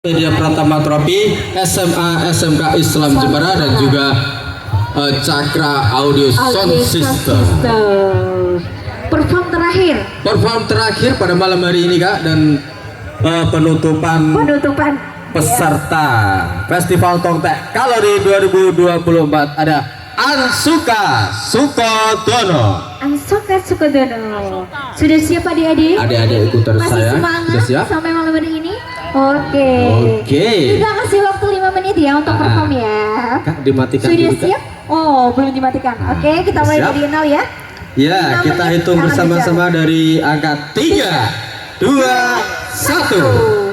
Media Pratama Tropi, SMA SMK Islam Jepara dan juga Cakra Audio Sound System. Perform terakhir pada malam hari ini Kak, dan penutupan peserta Festival Tongtek Kalori 2024 ada Ansuka Sukodono. Sudah siap adik-adik? Adik-adik ikutan saya. Sudah siap? Sampai malam hari ini? Oke. Kita kasih waktu 5 menit ya untuk perform ya. Kak, dimatikan Sudah dulu, Kak. siap? Oh, belum dimatikan. Oke, kita mulai Siap. dari 0 ya. Ya, 5 kita menit hitung akan bersama-sama dari angka 3, 2, 1.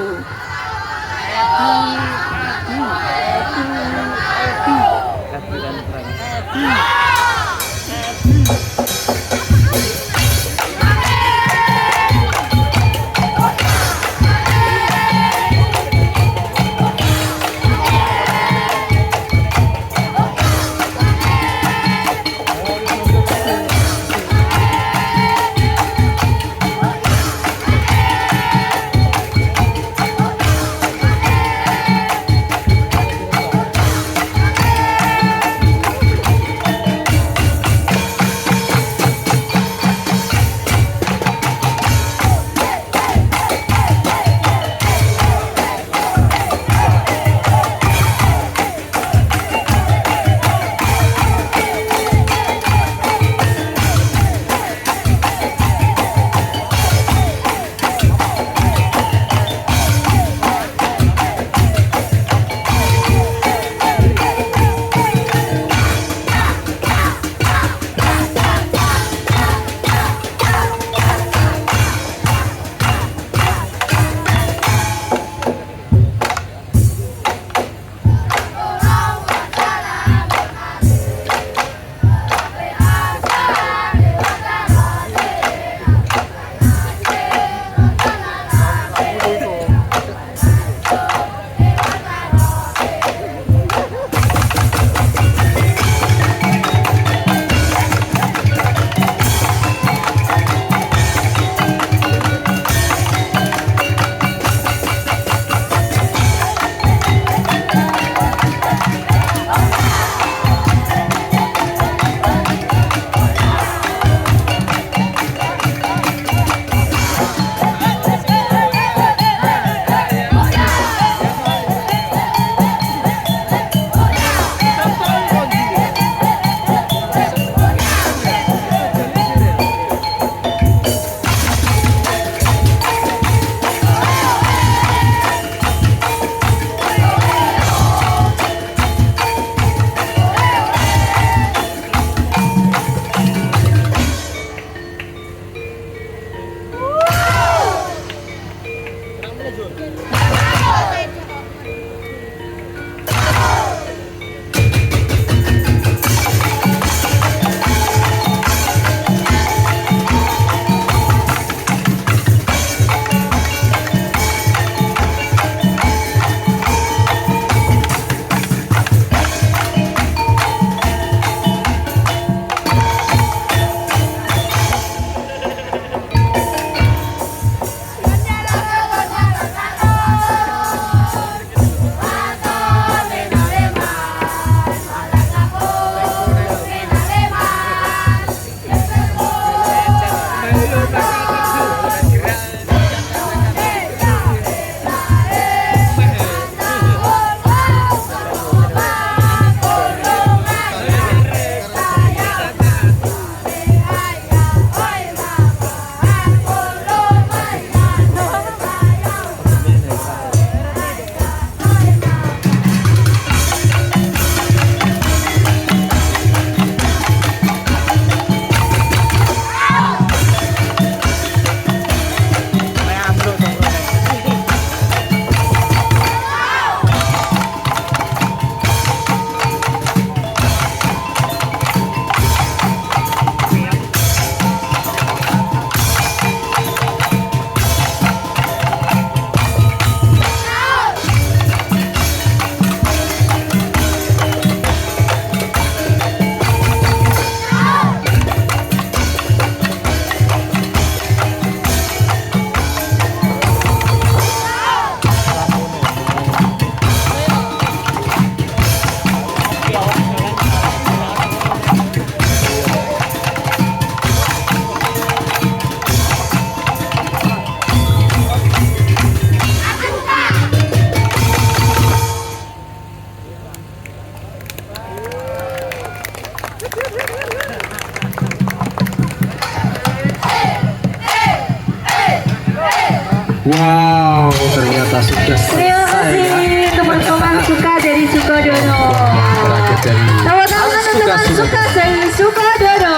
Wow, ternyata sudah Terima selesai ya. kasih teman-teman suka dari Sukodono. Terakhir dari Teman-teman teman suka dari Sukodono.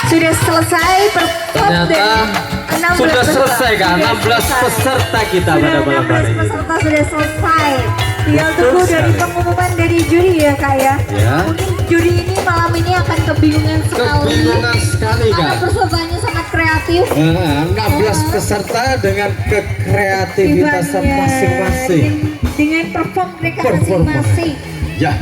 Sudah selesai perform Ternyata dari 16 sudah peserta. selesai kan 16 peserta kita pada Sudah malam hari 16 ini. peserta sudah selesai. Tinggal Betul tunggu dari sekali. pengumuman dari juri ya kak ya. Ya. Mungkin juri ini malam ini akan kebingungan sekali. Kebingungan sekali Karena kan. pesertanya sangat kreatif. 16 peserta dengan kekreativitasan Ibaratnya masing-masing. Dengan perform mereka Perform. masing-masing. Ya.